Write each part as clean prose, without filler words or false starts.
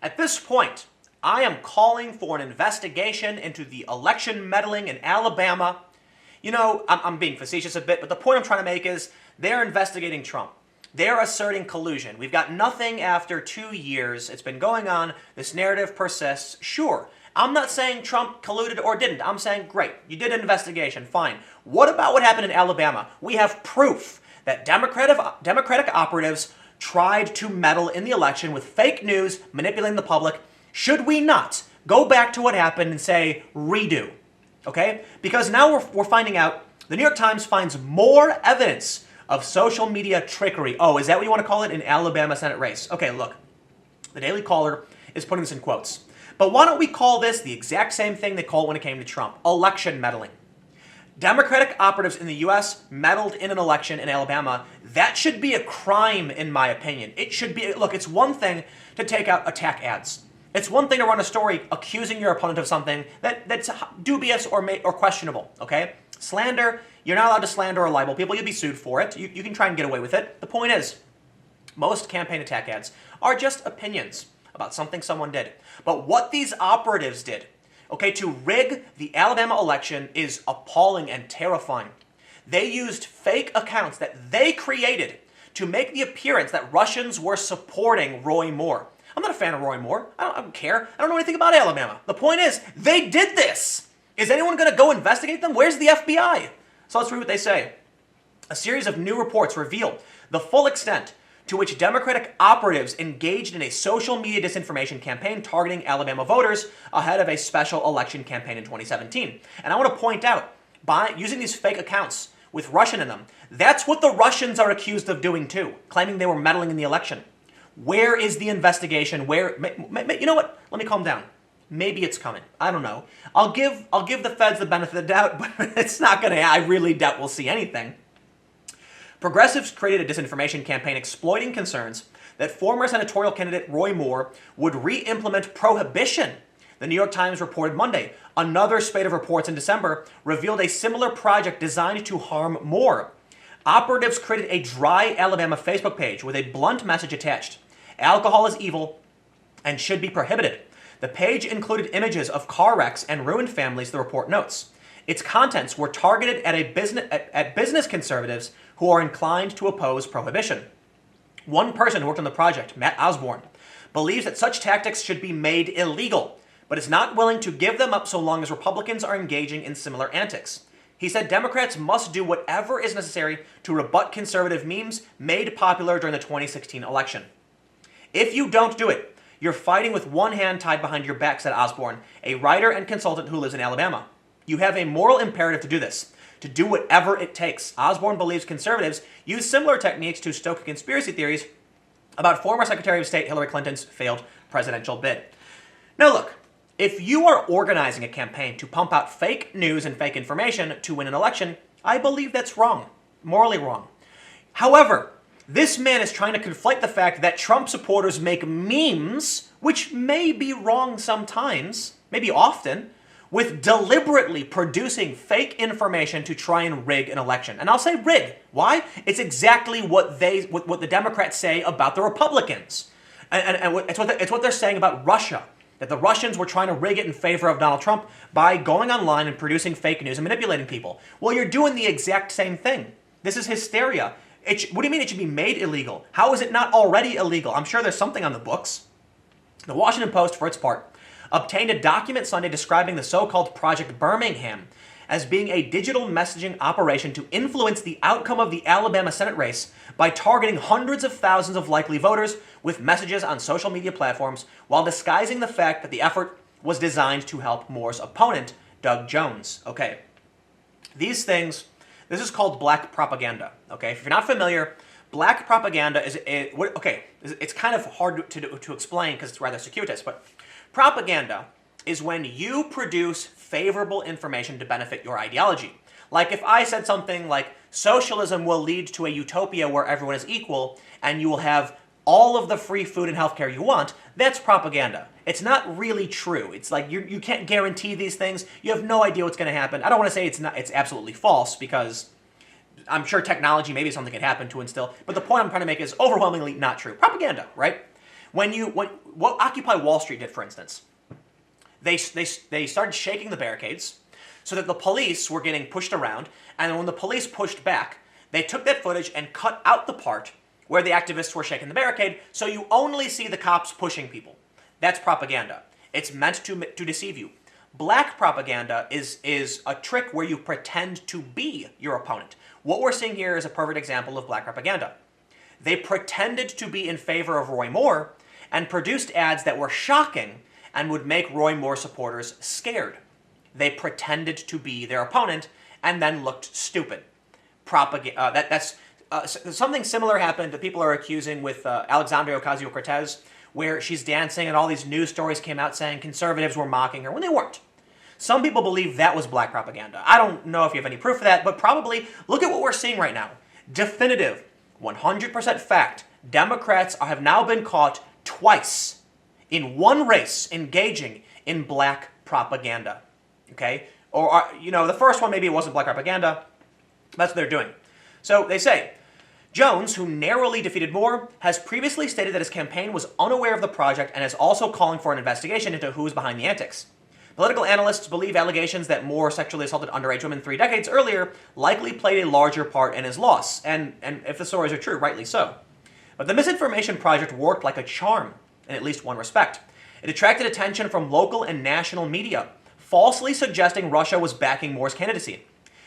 At this point, I am calling for an investigation into the election meddling in Alabama. You know, I'm being facetious a bit, but the point I'm trying to make is they're investigating Trump. They're asserting collusion. We've got nothing after 2 years. It's been going on. This narrative persists. Sure, I'm not saying Trump colluded or didn't. I'm saying, great, you did an investigation, fine. What about what happened in Alabama? We have proof that Democratic operatives tried to meddle in the election with fake news, manipulating the public. Should we not go back to what happened and say, redo? Okay? Because now we're finding out the New York Times finds more evidence of social media trickery. Oh, is that what you want to call it? In Alabama Senate race. Okay, look. The Daily Caller is putting this in quotes. But why don't we call this the exact same thing they called when it came to Trump? Election meddling. Democratic operatives in the U.S. meddled in an election in Alabama. That should be a crime, in my opinion. It should be, look, it's one thing to take out attack ads. It's one thing to run a story accusing your opponent of something that's dubious or questionable, okay? Slander, you're not allowed to slander or libel people. You'll be sued for it. You can try and get away with it. The point is, most campaign attack ads are just opinions about something someone did. But what these operatives did, okay, to rig the Alabama election is appalling and terrifying. They used fake accounts that they created to make the appearance that Russians were supporting Roy Moore. I'm not a fan of Roy Moore. I don't care. I don't know anything about Alabama. The point is, they did this. Is anyone going to go investigate them? Where's the FBI? So let's read what they say. A series of new reports reveal the full extent to which Democratic operatives engaged in a social media disinformation campaign targeting Alabama voters ahead of a special election campaign in 2017. And I want to point out, by using these fake accounts with Russian in them, that's what the Russians are accused of doing too, claiming they were meddling in the election. Where is the investigation? You know what? Let me calm down. Maybe it's coming. I don't know. I'll give the feds the benefit of the doubt, but it's not going to. I really doubt we'll see anything. Progressives created a disinformation campaign exploiting concerns that former senatorial candidate Roy Moore would re-implement prohibition. The New York Times reported Monday. Another spate of reports in December revealed a similar project designed to harm Moore. Operatives created a dry Alabama Facebook page with a blunt message attached. Alcohol is evil and should be prohibited. The page included images of car wrecks and ruined families, the report notes. Its contents were targeted at business conservatives who are inclined to oppose prohibition. One person who worked on the project, Matt Osborne, believes that such tactics should be made illegal, but is not willing to give them up so long as Republicans are engaging in similar antics. He said Democrats must do whatever is necessary to rebut conservative memes made popular during the 2016 election. If you don't do it, you're fighting with one hand tied behind your back, said Osborne, a writer and consultant who lives in Alabama. You have a moral imperative to do this, to do whatever it takes. Osborne believes conservatives use similar techniques to stoke conspiracy theories about former Secretary of State Hillary Clinton's failed presidential bid. Now look, if you are organizing a campaign to pump out fake news and fake information to win an election, I believe that's wrong, morally wrong. However, this man is trying to conflate the fact that Trump supporters make memes, which may be wrong sometimes, maybe often, with deliberately producing fake information to try and rig an election. And I'll say rig. Why? It's exactly what the Democrats say about the Republicans. And it's what they're saying about Russia, that the Russians were trying to rig it in favor of Donald Trump by going online and producing fake news and manipulating people. Well, you're doing the exact same thing. This is hysteria. What do you mean it should be made illegal? How is it not already illegal? I'm sure there's something on the books. The Washington Post, for its part, obtained a document Sunday describing the so-called Project Birmingham as being a digital messaging operation to influence the outcome of the Alabama Senate race by targeting hundreds of thousands of likely voters with messages on social media platforms while disguising the fact that the effort was designed to help Moore's opponent, Doug Jones. Okay, these things, this is called black propaganda. Okay, if you're not familiar, black propaganda is, it's kind of hard to explain because it's rather circuitous, but propaganda is when you produce favorable information to benefit your ideology. Like if I said something like, socialism will lead to a utopia where everyone is equal and you will have all of the free food and healthcare you want, that's propaganda. It's not really true. It's like you can't guarantee these things. You have no idea what's going to happen. I don't want to say it's absolutely false because I'm sure technology, maybe something can happen to instill, but the point I'm trying to make is overwhelmingly not true. Propaganda, right? What Occupy Wall Street did, for instance, they started shaking the barricades so that the police were getting pushed around, and when the police pushed back, they took that footage and cut out the part where the activists were shaking the barricade, so you only see the cops pushing people. That's propaganda. It's meant to deceive you. Black propaganda is a trick where you pretend to be your opponent. What we're seeing here is a perfect example of black propaganda. They pretended to be in favor of Roy Moore and produced ads that were shocking and would make Roy Moore supporters scared. They pretended to be their opponent and then looked stupid. Something similar happened that people are accusing with Alexandria Ocasio-Cortez, where she's dancing and all these news stories came out saying conservatives were mocking her when they weren't. Some people believe that was black propaganda. I don't know if you have any proof of that, but probably look at what we're seeing right now. Definitive, 100% fact, Democrats have now been caught twice in one race engaging in black propaganda. Okay? Or, the first one maybe it wasn't black propaganda. That's what they're doing. So they say, Jones, who narrowly defeated Moore, has previously stated that his campaign was unaware of the project and is also calling for an investigation into who's behind the antics. Political analysts believe allegations that Moore sexually assaulted underage women 3 decades earlier likely played a larger part in his loss, and if the stories are true, rightly so. But the misinformation project worked like a charm, in at least one respect. It attracted attention from local and national media, falsely suggesting Russia was backing Moore's candidacy.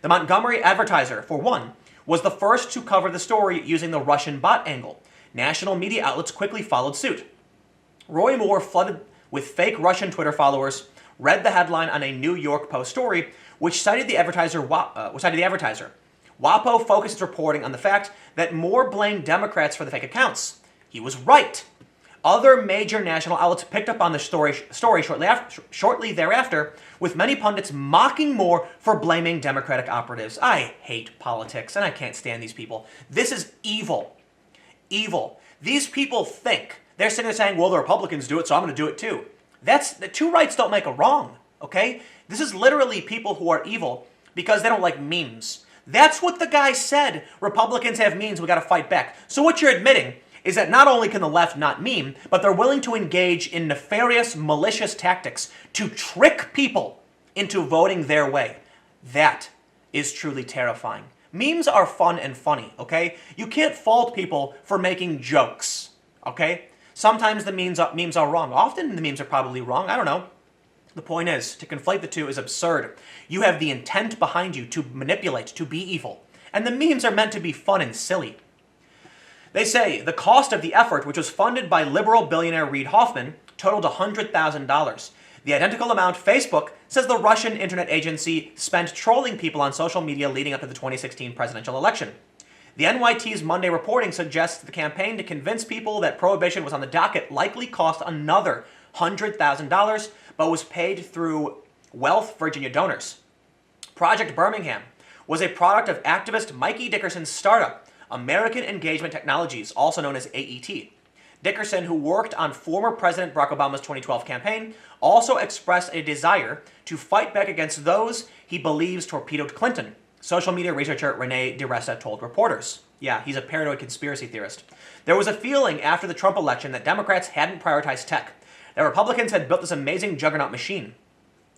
The Montgomery Advertiser, for one, was the first to cover the story using the Russian bot angle. National media outlets quickly followed suit. Roy Moore, flooded with fake Russian Twitter followers, read the headline on a New York Post story, which cited the advertiser. WAPO focused its reporting on the fact that Moore blamed Democrats for the fake accounts. He was right. Other major national outlets picked up on the story shortly thereafter, with many pundits mocking Moore for blaming Democratic operatives. I hate politics, and I can't stand these people. This is evil. Evil. These people think. They're sitting there saying, well, the Republicans do it, so I'm going to do it too. The two rights don't make a wrong, okay? This is literally people who are evil because they don't like memes. That's what the guy said. Republicans have memes, we got to fight back. So what you're admitting is that not only can the left not meme, but they're willing to engage in nefarious, malicious tactics to trick people into voting their way. That is truly terrifying. Memes are fun and funny, okay? You can't fault people for making jokes, okay? Sometimes the memes are wrong. Often the memes are probably wrong. I don't know. The point is, to conflate the two is absurd. You have the intent behind you to manipulate, to be evil. And the memes are meant to be fun and silly. They say the cost of the effort, which was funded by liberal billionaire Reid Hoffman, totaled $100,000. The identical amount Facebook says the Russian internet agency spent trolling people on social media leading up to the 2016 presidential election. The NYT's Monday reporting suggests the campaign to convince people that prohibition was on the docket likely cost another $100,000, but was paid through Wealth Virginia donors. Project Birmingham was a product of activist Mikey Dickerson's startup, American Engagement Technologies, also known as AET. Dickerson, who worked on former President Barack Obama's 2012 campaign, also expressed a desire to fight back against those he believes torpedoed Clinton. Social media researcher Renee DiResta told reporters. Yeah, he's a paranoid conspiracy theorist. There was a feeling after the Trump election that Democrats hadn't prioritized tech, that Republicans had built this amazing juggernaut machine,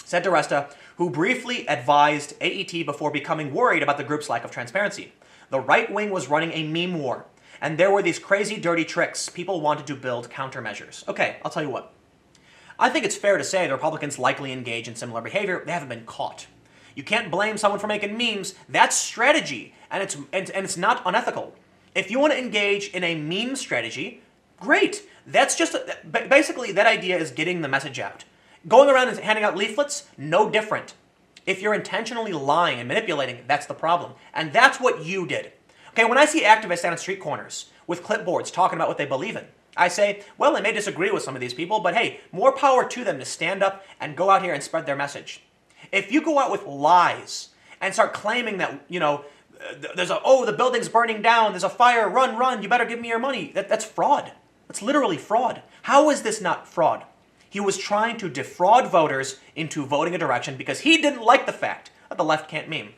said DiResta, who briefly advised AET before becoming worried about the group's lack of transparency. The right wing was running a meme war, and there were these crazy, dirty tricks. People wanted to build countermeasures. Okay, I'll tell you what. I think it's fair to say the Republicans likely engage in similar behavior. They haven't been caught. You can't blame someone for making memes. That's strategy, and it's not unethical. If you want to engage in a meme strategy, great. That's just basically that idea is getting the message out. Going around and handing out leaflets, no different. If you're intentionally lying and manipulating, that's the problem, and that's what you did. Okay, when I see activists stand on street corners with clipboards talking about what they believe in, I say, well, they may disagree with some of these people, but hey, more power to them to stand up and go out here and spread their message. If you go out with lies and start claiming that, the building's burning down, there's a fire, run, you better give me your money, that's fraud. That's literally fraud. How is this not fraud? He was trying to defraud voters into voting a direction because he didn't like the fact that the left can't meme.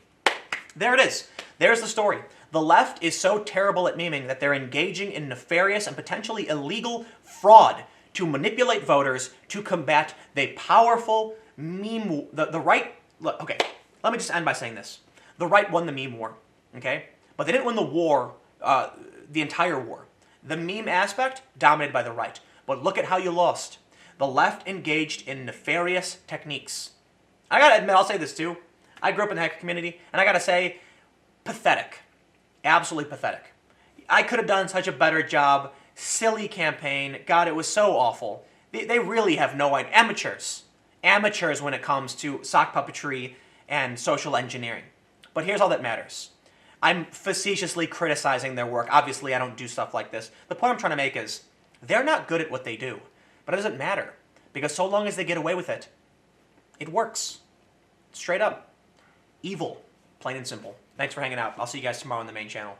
There it is. There's the story. The left is so terrible at memeing that they're engaging in nefarious and potentially illegal fraud to manipulate voters to combat the powerful meme. The right. Look, okay, let me just end by saying this: the right won the meme war, okay, but they didn't win the war, the entire war. The meme aspect dominated by the right, but look at how you lost. The left engaged in nefarious techniques. I gotta admit, I'll say this too. I grew up in the hacker community, and I gotta say, pathetic. Absolutely pathetic. I could have done such a better job. Silly campaign. God, it was so awful. They really have no idea. Amateurs. Amateurs when it comes to sock puppetry and social engineering. But here's all that matters. I'm facetiously criticizing their work. Obviously, I don't do stuff like this. The point I'm trying to make is, they're not good at what they do. But it doesn't matter. Because so long as they get away with it, it works. Straight up. Evil. Plain and simple. Thanks for hanging out. I'll see you guys tomorrow on the main channel.